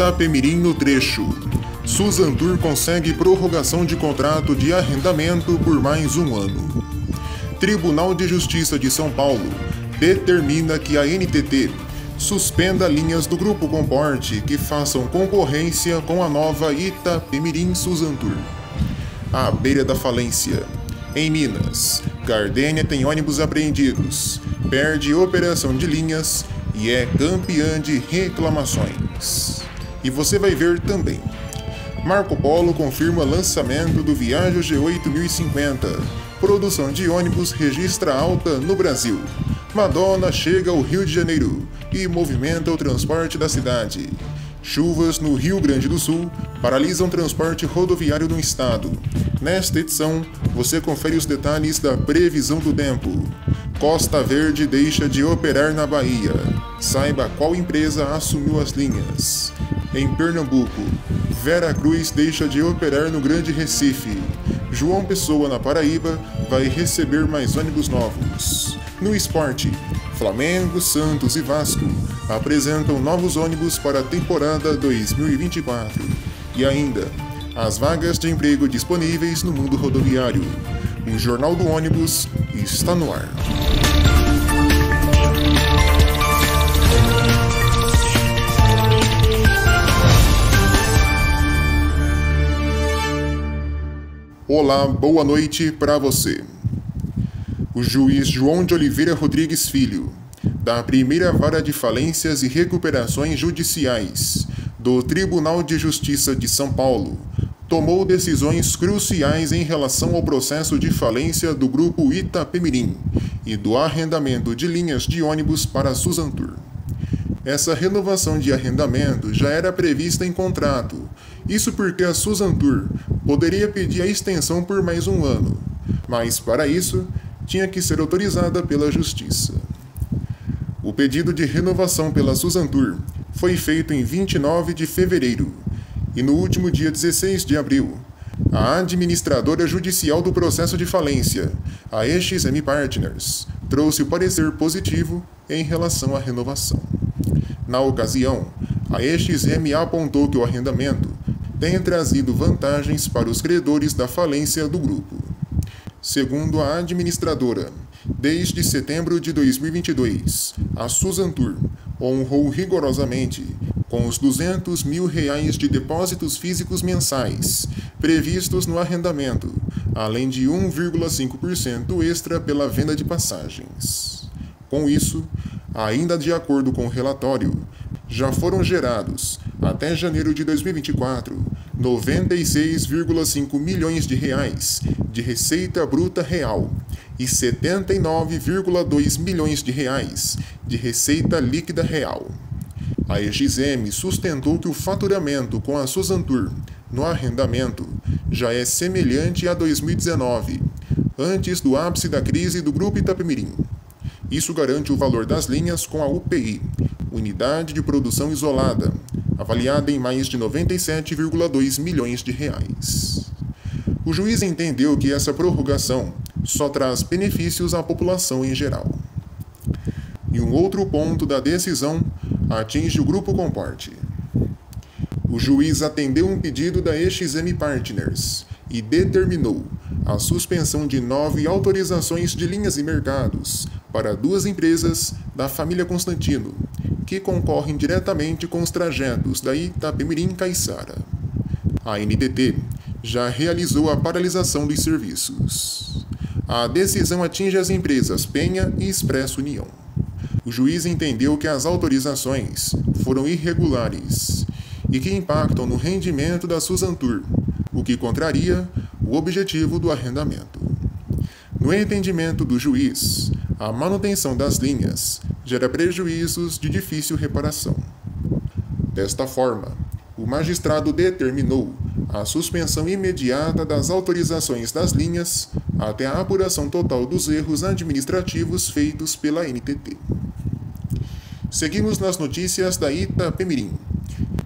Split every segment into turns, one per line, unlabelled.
Itapemirim no trecho. Suzantur consegue prorrogação de contrato de arrendamento por mais um ano. Tribunal de Justiça de São Paulo determina que a NTT suspenda linhas do Grupo Comporte que façam concorrência com a nova Itapemirim Suzantur. À beira da falência. Em Minas, Gardênia tem ônibus apreendidos, perde operação de linhas e é campeã de reclamações. E você vai ver também. Marco Polo confirma lançamento do Viaggio G8 1050. Produção de ônibus registra alta no Brasil. Madonna chega ao Rio de Janeiro e movimenta o transporte da cidade. Chuvas no Rio Grande do Sul paralisam transporte rodoviário no estado. Nesta edição, você confere os detalhes da previsão do tempo. Costa Verde deixa de operar na Bahia. Saiba qual empresa assumiu as linhas. Em Pernambuco, Vera Cruz deixa de operar no Grande Recife. João Pessoa, na Paraíba, vai receber mais ônibus novos. No esporte, Flamengo, Santos e Vasco apresentam novos ônibus para a temporada 2024. E ainda, as vagas de emprego disponíveis no mundo rodoviário. O Jornal do Ônibus está no ar. Olá, boa noite para você. O juiz João de Oliveira Rodrigues Filho, da Primeira Vara de Falências e Recuperações Judiciais do Tribunal de Justiça de São Paulo, tomou decisões cruciais em relação ao processo de falência do Grupo Itapemirim e do arrendamento de linhas de ônibus para a Suzantur. Essa renovação de arrendamento já era prevista em contrato, isso porque a Suzantur poderia pedir a extensão por mais um ano, mas para isso tinha que ser autorizada pela Justiça. O pedido de renovação pela Suzantur foi feito em 29 de fevereiro e no último dia 16 de abril, a administradora judicial do processo de falência, a EXM Partners, trouxe o parecer positivo em relação à renovação. Na ocasião, a EXM apontou que o arrendamento tem trazido vantagens para os credores da falência do grupo. Segundo a administradora, desde setembro de 2022, a Suzantur honrou rigorosamente com os R$200 mil de depósitos físicos mensais previstos no arrendamento, além de 1,5% extra pela venda de passagens. Com isso, ainda de acordo com o relatório, já foram gerados, até janeiro de 2024, R$96,5 milhões de receita bruta real e R$79,2 milhões de receita líquida real. A EXM sustentou que o faturamento com a Suzantur no arrendamento já é semelhante a 2019, antes do ápice da crise do Grupo Itapemirim. Isso garante o valor das linhas com a UPI, Unidade de Produção Isolada, avaliada em mais de R$97,2 milhões. O juiz entendeu que essa prorrogação só traz benefícios à população em geral. E um outro ponto da decisão atinge o Grupo Comporte. O juiz atendeu um pedido da EXM Partners e determinou a suspensão de 9 autorizações de linhas e mercados para 2 empresas da família Constantino, que concorrem diretamente com os trajetos da Itapemirim-Caiçara. A NTT já realizou a paralisação dos serviços. A decisão atinge as empresas Penha e Expresso União. O juiz entendeu que as autorizações foram irregulares e que impactam no rendimento da Suzantur, o que contraria o objetivo do arrendamento. No entendimento do juiz, a manutenção das linhas gera prejuízos de difícil reparação. Desta forma, o magistrado determinou a suspensão imediata das autorizações das linhas até a apuração total dos erros administrativos feitos pela NTT. Seguimos nas notícias da Itapemirim.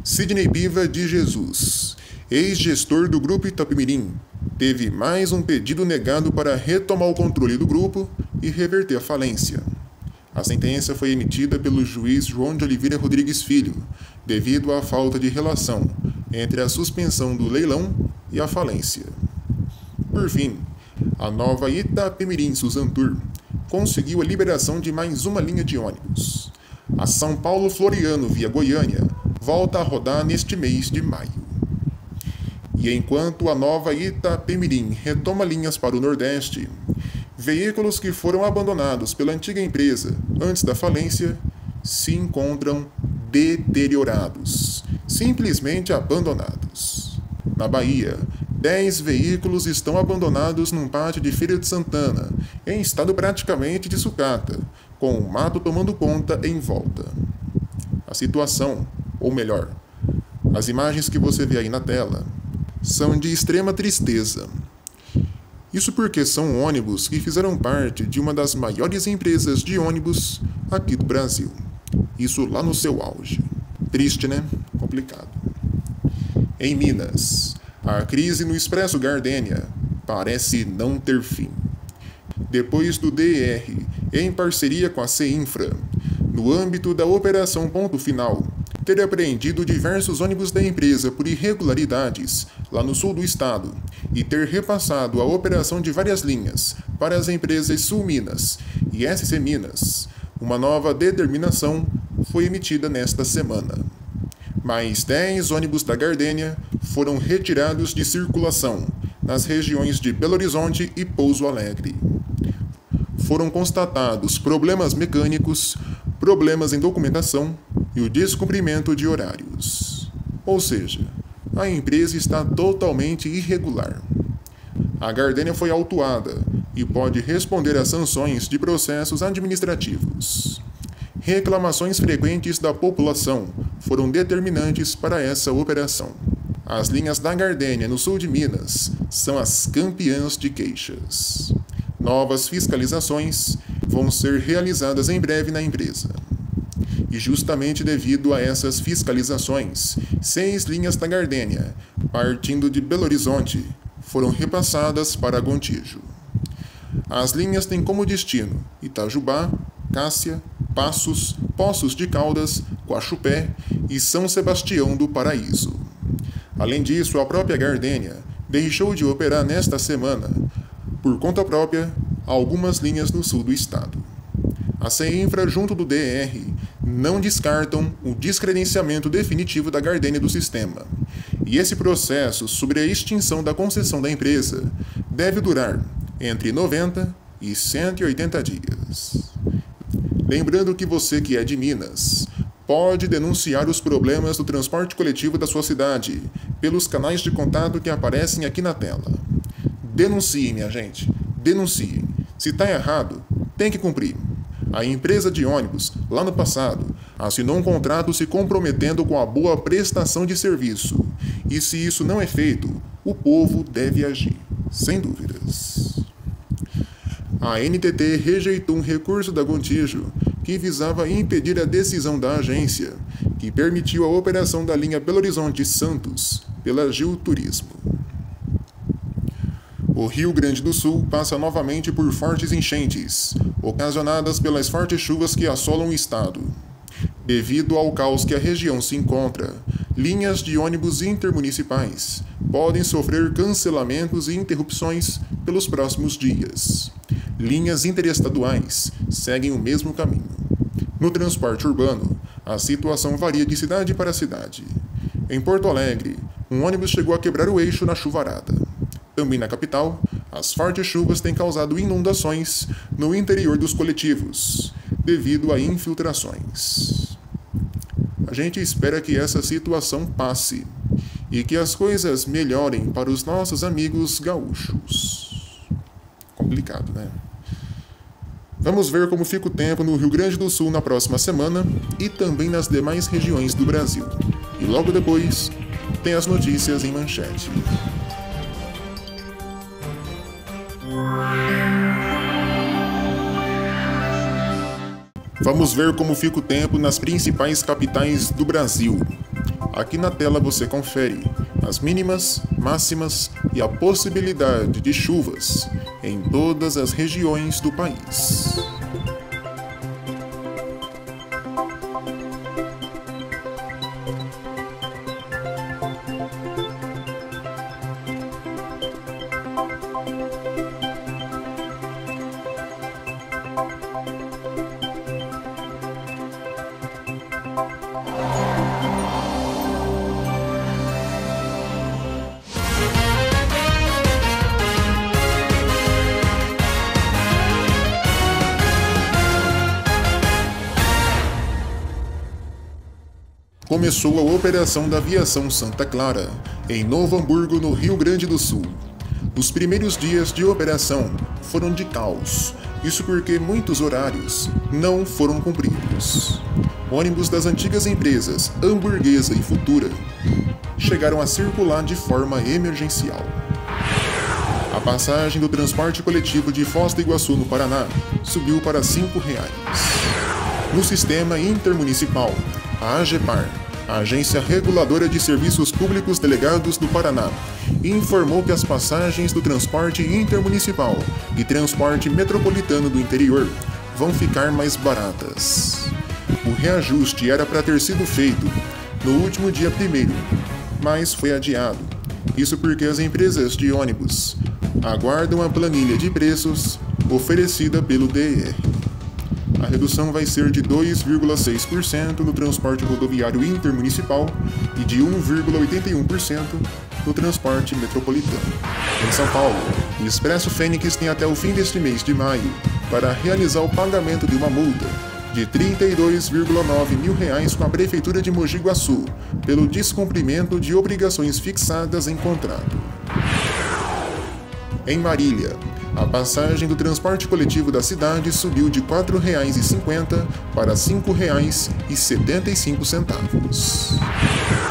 Sidney Piva de Jesus, ex-gestor do Grupo Itapemirim, teve mais um pedido negado para retomar o controle do grupo e reverter a falência. A sentença foi emitida pelo juiz João de Oliveira Rodrigues Filho, devido à falta de relação entre a suspensão do leilão e a falência. Por fim, a nova Itapemirim-Suzantur conseguiu a liberação de mais uma linha de ônibus. A São Paulo-Floriano via Goiânia volta a rodar neste mês de maio. E enquanto a nova Itapemirim retoma linhas para o Nordeste, veículos que foram abandonados pela antiga empresa antes da falência se encontram deteriorados, simplesmente abandonados. Na Bahia, 10 veículos estão abandonados num pátio de Feira de Santana, em estado praticamente de sucata, com o mato tomando conta em volta. A situação, ou melhor, as imagens que você vê aí na tela, são de extrema tristeza. Isso porque são ônibus que fizeram parte de uma das maiores empresas de ônibus aqui do Brasil. Isso lá no seu auge. Triste, né? Complicado. Em Minas, a crise no Expresso Gardênia parece não ter fim. Depois do DR, em parceria com a CEINFRA, no âmbito da Operação Ponto Final, ter apreendido diversos ônibus da empresa por irregularidades lá no sul do estado e ter repassado a operação de várias linhas para as empresas Sul Minas e SC Minas, uma nova determinação foi emitida nesta semana. Mais 10 ônibus da Gardênia foram retirados de circulação nas regiões de Belo Horizonte e Pouso Alegre. Foram constatados problemas mecânicos, problemas em documentação e o descumprimento de horários. Ou seja, a empresa está totalmente irregular. A Gardênia foi autuada e pode responder a sanções de processos administrativos. Reclamações frequentes da população foram determinantes para essa operação. As linhas da Gardênia no sul de Minas são as campeãs de queixas. Novas fiscalizações vão ser realizadas em breve na empresa. E justamente devido a essas fiscalizações, 6 linhas da Gardênia, partindo de Belo Horizonte, foram repassadas para Gontijo. As linhas têm como destino Itajubá, Cássia, Passos, Poços de Caldas, Guaxupé e São Sebastião do Paraíso. Além disso, a própria Gardênia deixou de operar nesta semana, por conta própria, algumas linhas no sul do estado. A CEINFRA, junto do DR, não descartam o descredenciamento definitivo da Gardênia do sistema, e esse processo sobre a extinção da concessão da empresa deve durar entre 90 e 180 dias. Lembrando que você que é de Minas pode denunciar os problemas do transporte coletivo da sua cidade pelos canais de contato que aparecem aqui na tela. Denunciem, minha gente, denunciem. Se está errado, tem que cumprir. A empresa de ônibus, lá no passado, assinou um contrato se comprometendo com a boa prestação de serviço. E se isso não é feito, o povo deve agir, sem dúvidas. A NTT rejeitou um recurso da Gontijo que visava impedir a decisão da agência, que permitiu a operação da linha Belo Horizonte-Santos pela Gil Turismo. O Rio Grande do Sul passa novamente por fortes enchentes, ocasionadas pelas fortes chuvas que assolam o estado. Devido ao caos que a região se encontra, linhas de ônibus intermunicipais podem sofrer cancelamentos e interrupções pelos próximos dias. Linhas interestaduais seguem o mesmo caminho. No transporte urbano, a situação varia de cidade para cidade. Em Porto Alegre, um ônibus chegou a quebrar o eixo na chuvarada. Também na capital, as fortes chuvas têm causado inundações no interior dos coletivos, devido a infiltrações. A gente espera que essa situação passe e que as coisas melhorem para os nossos amigos gaúchos. Complicado, né? Vamos ver como fica o tempo no Rio Grande do Sul na próxima semana e também nas demais regiões do Brasil. E logo depois, tem as notícias em manchete. Vamos ver como fica o tempo nas principais capitais do Brasil. Aqui na tela você confere as mínimas, máximas e a possibilidade de chuvas em todas as regiões do país. começou a operação da Aviação Santa Clara, em Novo Hamburgo, no Rio Grande do Sul. Os primeiros dias de operação foram de caos, isso porque muitos horários não foram cumpridos. Ônibus das antigas empresas Hamburguesa e Futura chegaram a circular de forma emergencial. A passagem do transporte coletivo de Foz do Iguaçu, no Paraná, subiu para R$ 5. No sistema intermunicipal, a AGEPAR, a Agência Reguladora de Serviços Públicos Delegados do Paraná, informou que as passagens do transporte intermunicipal e transporte metropolitano do interior vão ficar mais baratas. O reajuste era para ter sido feito no último dia 1º, mas foi adiado. Isso porque as empresas de ônibus aguardam a planilha de preços oferecida pelo DR. A redução vai ser de 2,6% no transporte rodoviário intermunicipal e de 1,81% no transporte metropolitano. Em São Paulo, o Expresso Fênix tem até o fim deste mês de maio para realizar o pagamento de uma multa de R$ 32,9 mil com a Prefeitura de Mogi Guaçu pelo descumprimento de obrigações fixadas em contrato. Em Marília, a passagem do transporte coletivo da cidade subiu de R$ 4,50 para R$ 5,75.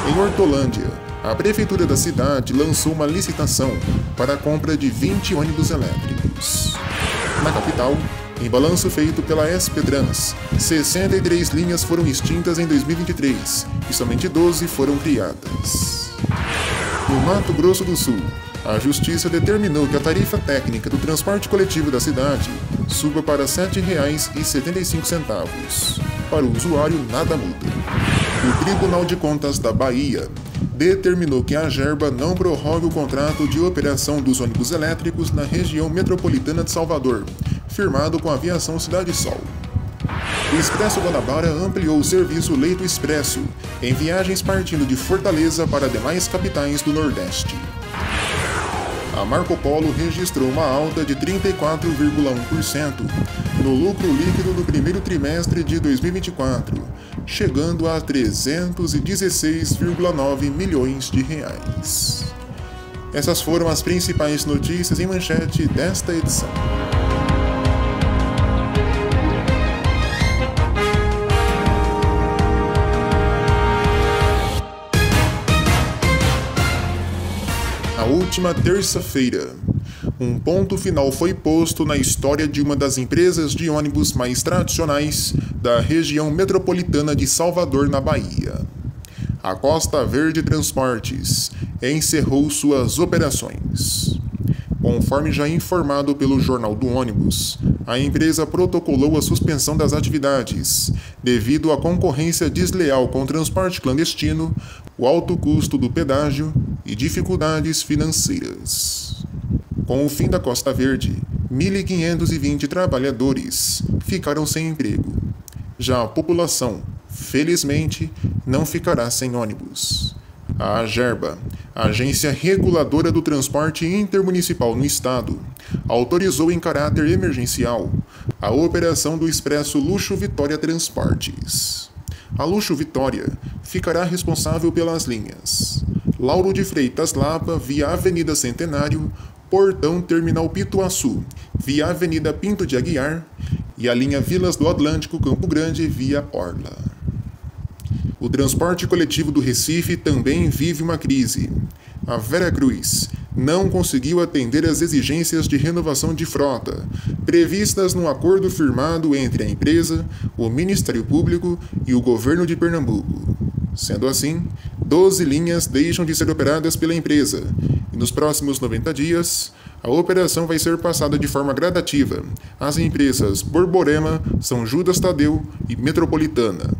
Em Hortolândia, a Prefeitura da cidade lançou uma licitação para a compra de 20 ônibus elétricos. Na capital, em balanço feito pela SP Trans, 63 linhas foram extintas em 2023 e somente 12 foram criadas. No Mato Grosso do Sul, a Justiça determinou que a tarifa técnica do transporte coletivo da cidade suba para R$ 7,75. Para o usuário, nada muda. O Tribunal de Contas da Bahia determinou que a Agerba não prorrogue o contrato de operação dos ônibus elétricos na região metropolitana de Salvador, firmado com a Aviação Cidade Sol. O Expresso Guanabara ampliou o serviço Leito Expresso em viagens partindo de Fortaleza para demais capitais do Nordeste. A Marco Polo registrou uma alta de 34,1% no lucro líquido do primeiro trimestre de 2024, chegando a R$ 316,9 milhões. Essas foram as principais notícias em manchete desta edição. Na última terça-feira, um ponto final foi posto na história de uma das empresas de ônibus mais tradicionais da região metropolitana de Salvador, na Bahia. A Costa Verde Transportes encerrou suas operações. Conforme já informado pelo Jornal do Ônibus, a empresa protocolou a suspensão das atividades devido à concorrência desleal com o transporte clandestino, o alto custo do pedágio e dificuldades financeiras. Com o fim da Costa Verde, 1.520 trabalhadores ficaram sem emprego. Já a população, felizmente, não ficará sem ônibus. A Agerba, a Agência Reguladora do Transporte Intermunicipal no Estado, autorizou em caráter emergencial a operação do Expresso Luxo Vitória Transportes. A Luxo Vitória ficará responsável pelas linhas Lauro de Freitas Lapa, via Avenida Centenário, Portão Terminal Pituaçu, via Avenida Pinto de Aguiar, e a linha Vilas do Atlântico Campo Grande, via Orla. O transporte coletivo do Recife também vive uma crise. A Veracruz não conseguiu atender às exigências de renovação de frota, previstas num acordo firmado entre a empresa, o Ministério Público e o Governo de Pernambuco. Sendo assim, 12 linhas deixam de ser operadas pela empresa, e nos próximos 90 dias, a operação vai ser passada de forma gradativa às empresas Borborema, São Judas Tadeu e Metropolitana.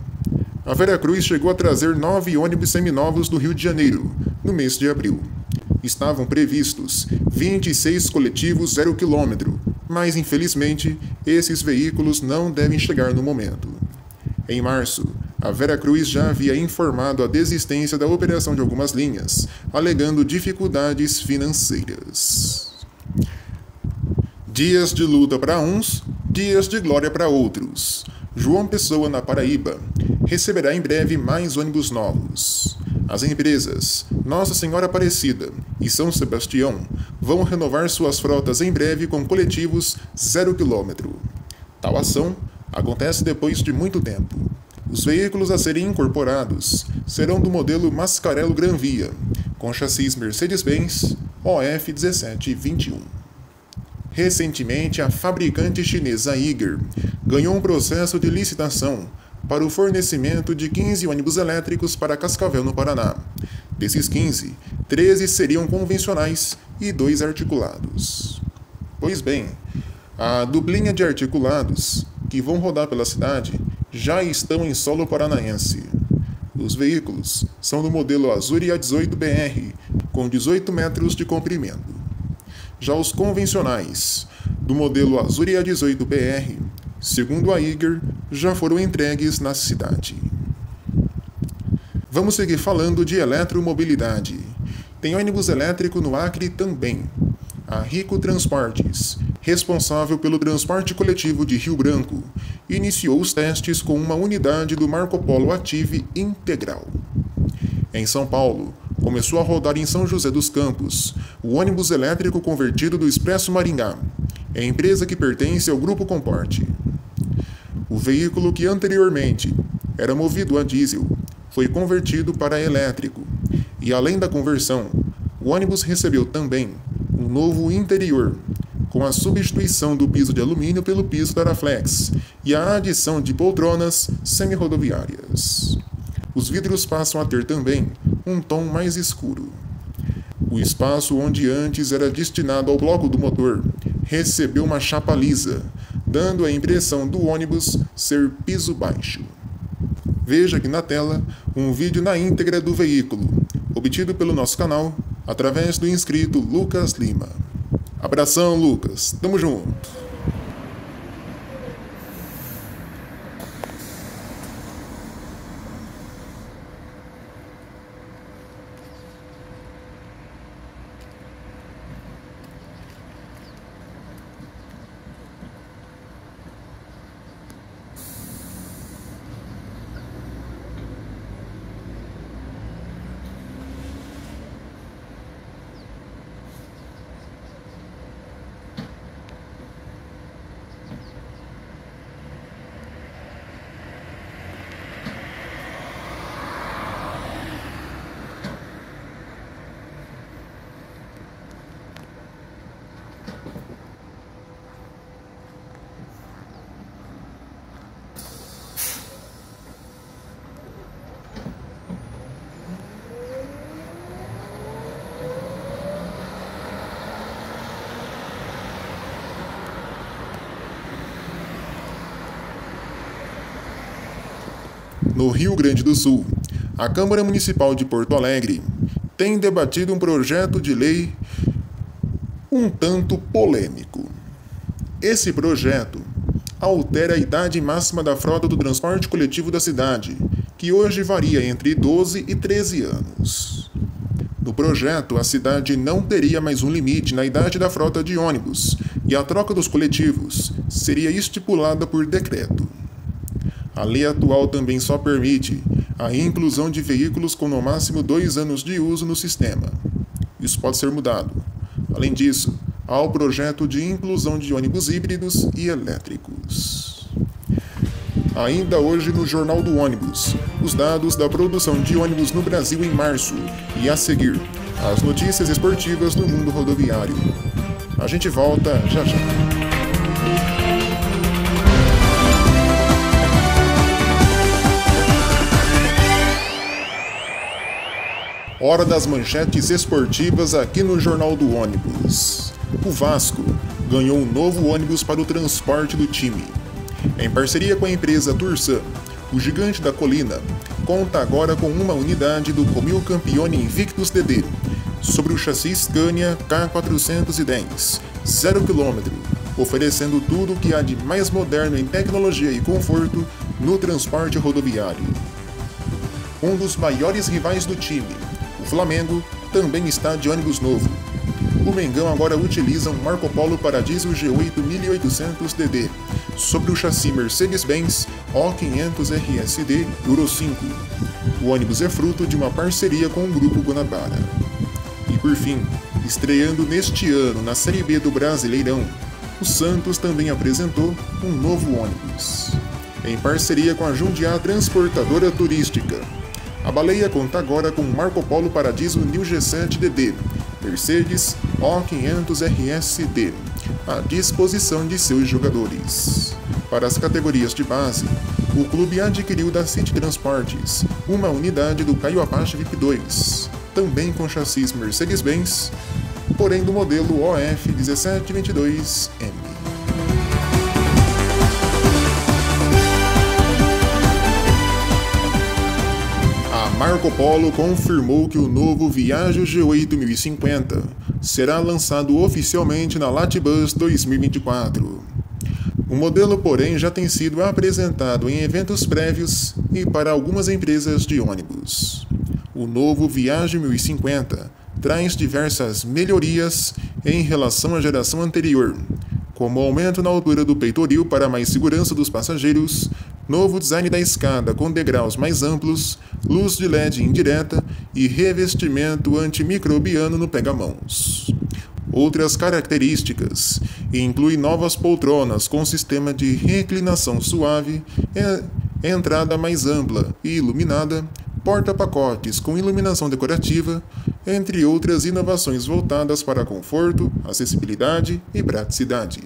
A Veracruz chegou a trazer 9 ônibus seminovos do Rio de Janeiro, no mês de abril. Estavam previstos 26 coletivos 0 km, mas infelizmente esses veículos não devem chegar no momento. Em março, a Veracruz já havia informado a desistência da operação de algumas linhas, alegando dificuldades financeiras. Dias de luta para uns, dias de glória para outros. João Pessoa, na Paraíba, receberá em breve mais ônibus novos. As empresas Nossa Senhora Aparecida e São Sebastião vão renovar suas frotas em breve com coletivos 0 km. Tal ação acontece depois de muito tempo. Os veículos a serem incorporados serão do modelo Mascarello Gran Via, com chassis Mercedes-Benz OF 1721. Recentemente, a fabricante chinesa Iger ganhou um processo de licitação para o fornecimento de 15 ônibus elétricos para Cascavel, no Paraná. Desses 15, 13 seriam convencionais e 2 articulados. Pois bem, a duplinha de articulados que vão rodar pela cidade já estão em solo paranaense. Os veículos são do modelo Azuri A18BR, com 18 metros de comprimento. Já os convencionais, do modelo Azuri A18BR, segundo a Iger, já foram entregues na cidade. Vamos seguir falando de eletromobilidade. Tem ônibus elétrico no Acre também. A Rico Transportes, responsável pelo transporte coletivo de Rio Branco, iniciou os testes com uma unidade do Marco Polo Ative integral. Em São Paulo, começou a rodar em São José dos Campos o ônibus elétrico convertido do Expresso Maringá, empresa que pertence ao Grupo Comporte. O veículo, que anteriormente era movido a diesel, foi convertido para elétrico, e além da conversão, o ônibus recebeu também um novo interior, com a substituição do piso de alumínio pelo piso da Araflex e a adição de poltronas semi-rodoviárias. Os vidros passam a ter também um tom mais escuro. O espaço onde antes era destinado ao bloco do motor recebeu uma chapa lisa, dando a impressão do ônibus ser piso baixo. Veja aqui na tela um vídeo na íntegra do veículo, obtido pelo nosso canal através do inscrito Lucas Lima. Abração, Lucas. Tamo junto. No Rio Grande do Sul, a Câmara Municipal de Porto Alegre tem debatido um projeto de lei um tanto polêmico. Esse projeto altera a idade máxima da frota do transporte coletivo da cidade, que hoje varia entre 12 e 13 anos. No projeto, a cidade não teria mais um limite na idade da frota de ônibus, e a troca dos coletivos seria estipulada por decreto. A lei atual também só permite a inclusão de veículos com no máximo 2 anos de uso no sistema. Isso pode ser mudado. Além disso, há o projeto de inclusão de ônibus híbridos e elétricos. Ainda hoje no Jornal do Ônibus, os dados da produção de ônibus no Brasil em março e a seguir, as notícias esportivas no mundo rodoviário. A gente volta já já. Hora das manchetes esportivas aqui no Jornal do Ônibus. O Vasco ganhou um novo ônibus para o transporte do time. Em parceria com a empresa Tursan, o Gigante da Colina conta agora com uma unidade do Comil Campione Invictus DD, sobre o chassi Scania K410, 0 km, oferecendo tudo o que há de mais moderno em tecnologia e conforto no transporte rodoviário. Um dos maiores rivais do time, o Flamengo, também está de ônibus novo. O Mengão agora utiliza um Marco Polo Paradiso G8 1800DD sobre o chassi Mercedes-Benz O500RSD Euro 5. O ônibus é fruto de uma parceria com o Grupo Guanabara. E por fim, estreando neste ano na Série B do Brasileirão, o Santos também apresentou um novo ônibus. Em parceria com a Jundiá Transportadora Turística, a Baleia conta agora com o Marco Polo Paradiso New G7DD Mercedes O500RSD à disposição de seus jogadores. Para as categorias de base, o clube adquiriu da City Transportes uma unidade do Caio Apache VIP 2, também com chassis Mercedes-Benz, porém do modelo OF1722M. A Marco Polo confirmou que o novo Viaggio G8 1050 será lançado oficialmente na Latibus 2024. O modelo, porém, já tem sido apresentado em eventos prévios e para algumas empresas de ônibus. O novo Viaggio 1050 traz diversas melhorias em relação à geração anterior, como aumento na altura do peitoril para mais segurança dos passageiros, novo design da escada com degraus mais amplos, luz de LED indireta e revestimento antimicrobiano no pega-mãos. Outras características incluem novas poltronas com sistema de reclinação suave, entrada mais ampla e iluminada, porta-pacotes com iluminação decorativa, entre outras inovações voltadas para conforto, acessibilidade e praticidade.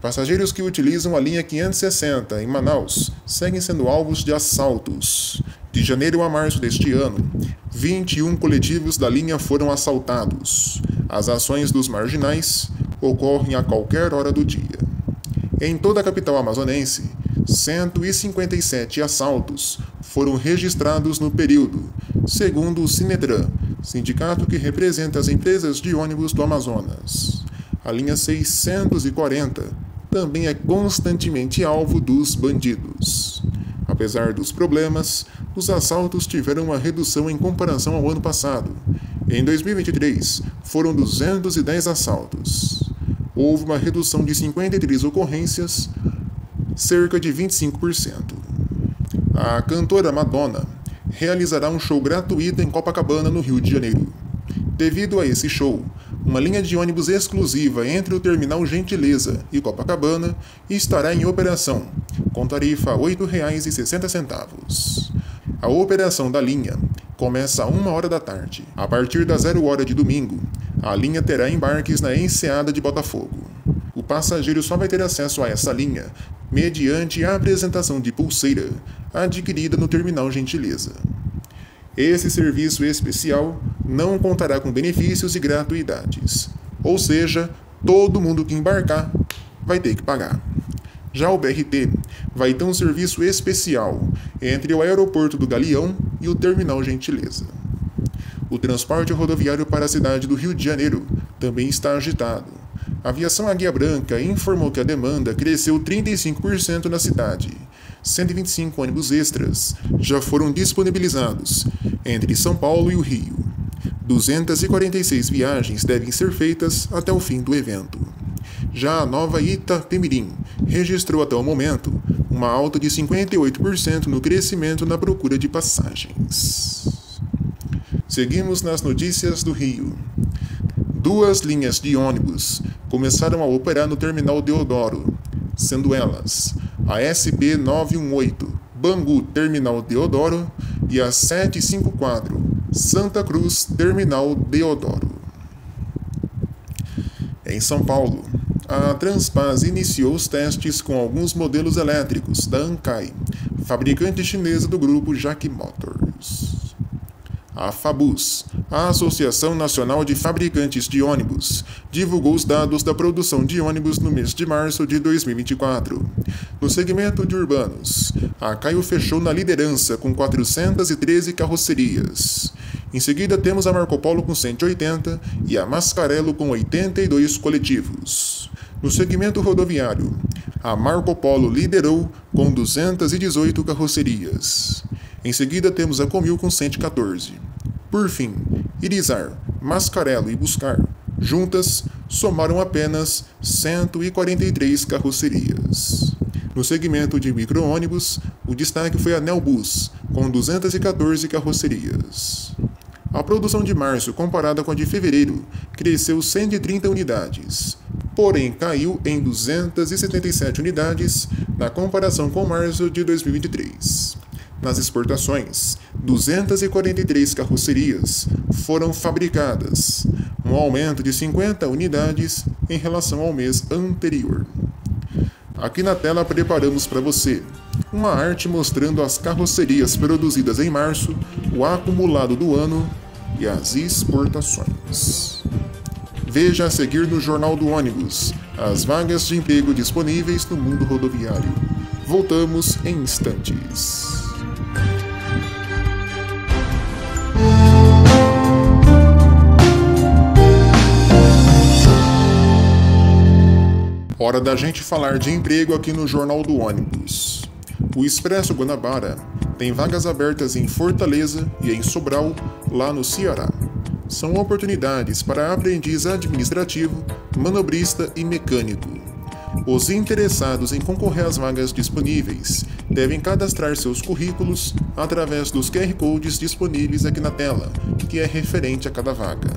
Passageiros que utilizam a linha 560 em Manaus seguem sendo alvos de assaltos. De janeiro a março deste ano, 21 coletivos da linha foram assaltados. As ações dos marginais ocorrem a qualquer hora do dia. Em toda a capital amazonense, 157 assaltos foram registrados no período, segundo o Sinedran, sindicato que representa as empresas de ônibus do Amazonas. A linha 640 também é constantemente alvo dos bandidos. Apesar dos problemas, os assaltos tiveram uma redução em comparação ao ano passado. Em 2023, foram 210 assaltos. Houve uma redução de 53 ocorrências, cerca de 25%. A cantora Madonna realizará um show gratuito em Copacabana, no Rio de Janeiro. Devido a esse show, uma linha de ônibus exclusiva entre o terminal Gentileza e Copacabana estará em operação, com tarifa R$ 8,60. A operação da linha começa a 1h da tarde. A partir das 0h de domingo, a linha terá embarques na Enseada de Botafogo. O passageiro só vai ter acesso a essa linha mediante a apresentação de pulseira adquirida no terminal Gentileza. Esse serviço especial não contará com benefícios e gratuidades, ou seja, todo mundo que embarcar vai ter que pagar. Já o BRT vai ter um serviço especial entre o aeroporto do Galeão e o terminal Gentileza. O transporte rodoviário para a cidade do Rio de Janeiro também está agitado. A aviação Águia Branca informou que a demanda cresceu 35% na cidade. 125 ônibus extras já foram disponibilizados entre São Paulo e o Rio. 246 viagens devem ser feitas até o fim do evento. Já a nova Itapemirim registrou até o momento uma alta de 58% no crescimento na procura de passagens. Seguimos nas notícias do Rio. 2 linhas de ônibus começaram a operar no terminal Deodoro, sendo elas a SP 918 Bangu Terminal Deodoro e a 754 Santa Cruz Terminal Deodoro. Em São Paulo, a Transpas iniciou os testes com alguns modelos elétricos da Ankai, fabricante chinesa do grupo Jack Motors. A Fabus, a Associação Nacional de Fabricantes de Ônibus, divulgou os dados da produção de ônibus no mês de março de 2024. No segmento de urbanos, a Caio fechou na liderança com 413 carrocerias. Em seguida temos a Marco Polo com 180 e a Mascarello com 82 coletivos. No segmento rodoviário, a Marco Polo liderou com 218 carrocerias. Em seguida temos a Comil com 114. Por fim, Irizar, Mascarello e Buscar, juntas, somaram apenas 143 carrocerias. No segmento de micro-ônibus, o destaque foi a Neobus, com 214 carrocerias. A produção de março, comparada com a de fevereiro, cresceu 130 unidades, porém caiu em 277 unidades na comparação com março de 2023. Nas exportações, 243 carrocerias foram fabricadas, um aumento de 50 unidades em relação ao mês anterior. Aqui na tela preparamos para você uma arte mostrando as carrocerias produzidas em março, o acumulado do ano e as exportações. Veja a seguir no Jornal do Ônibus as vagas de emprego disponíveis no mundo rodoviário. Voltamos em instantes. Hora da gente falar de emprego aqui no Jornal do Ônibus. O Expresso Guanabara tem vagas abertas em Fortaleza e em Sobral, lá no Ceará. São oportunidades para aprendiz administrativo, manobrista e mecânico. Os interessados em concorrer às vagas disponíveis devem cadastrar seus currículos através dos QR Codes disponíveis aqui na tela, que é referente a cada vaga.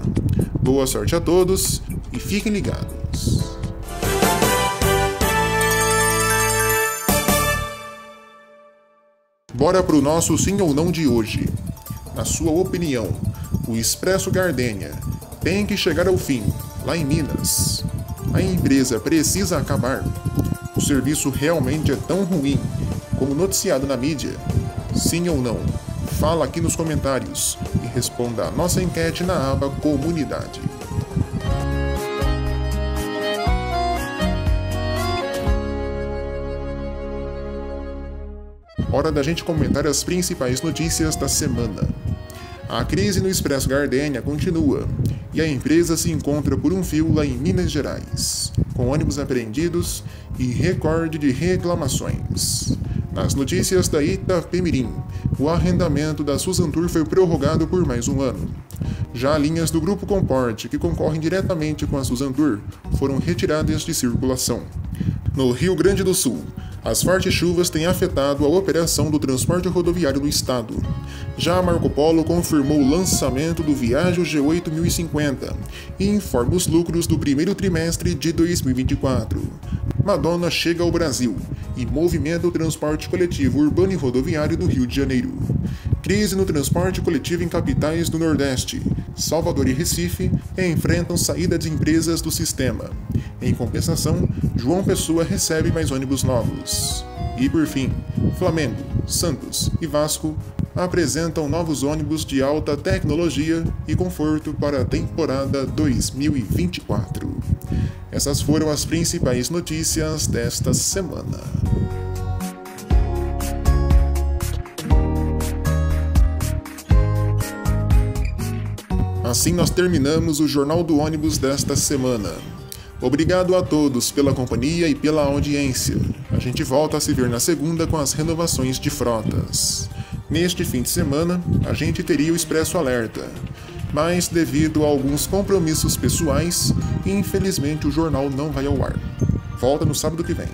Boa sorte a todos e fiquem ligados! Bora pro nosso sim ou não de hoje. Na sua opinião, o Expresso Gardênia tem que chegar ao fim, lá em Minas? A empresa precisa acabar? O serviço realmente é tão ruim como noticiado na mídia? Sim ou não? Fala aqui nos comentários e responda a nossa enquete na aba Comunidade. Hora da gente comentar as principais notícias da semana. A crise no Expresso Gardênia continua e a empresa se encontra por um fio lá em Minas Gerais, com ônibus apreendidos e recorde de reclamações. Nas notícias da Itapemirim, o arrendamento da Suzantur foi prorrogado por mais um ano. Já linhas do Grupo Comporte, que concorrem diretamente com a Suzantur, foram retiradas de circulação. No Rio Grande do Sul, as fortes chuvas têm afetado a operação do transporte rodoviário no estado. Já a Marco Polo confirmou o lançamento do Viaggio G8 1050 e informa os lucros do primeiro trimestre de 2024. Madonna chega ao Brasil e movimenta o transporte coletivo urbano e rodoviário do Rio de Janeiro. Crise no transporte coletivo em capitais do Nordeste. Salvador e Recife enfrentam saída de empresas do sistema. Em compensação, João Pessoa recebe mais ônibus novos. E por fim, Flamengo, Santos e Vasco apresentam novos ônibus de alta tecnologia e conforto para a temporada 2024. Essas foram as principais notícias desta semana. Assim nós terminamos o Jornal do Ônibus desta semana. Obrigado a todos pela companhia e pela audiência. A gente volta a se ver na segunda com as renovações de frotas. Neste fim de semana, a gente teria o Expresso Alerta, mas devido a alguns compromissos pessoais, infelizmente o jornal não vai ao ar. Volta no sábado que vem.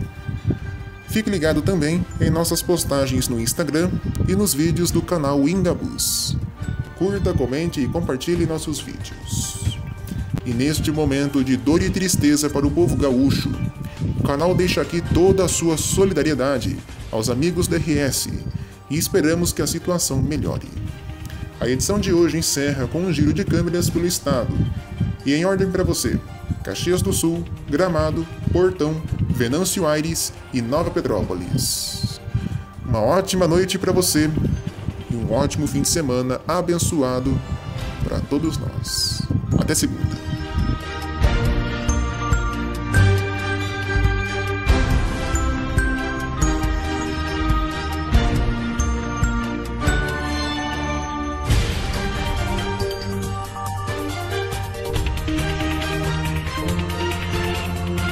Fique ligado também em nossas postagens no Instagram e nos vídeos do canal Ingabus. Curta, comente e compartilhe nossos vídeos. E neste momento de dor e tristeza para o povo gaúcho, o canal deixa aqui toda a sua solidariedade aos amigos da RS e esperamos que a situação melhore. A edição de hoje encerra com um giro de câmeras pelo estado. E em ordem para você, Caxias do Sul, Gramado, Portão, Venâncio Aires e Nova Petrópolis. Uma ótima noite para você e um ótimo fim de semana abençoado para todos nós. Até segunda.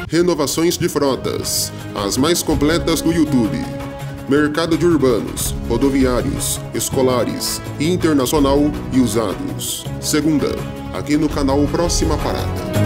Renovações de frotas, as mais completas do YouTube. Mercado de urbanos, rodoviários, escolares, internacional e usados. Segunda, aqui no canal Próxima Parada.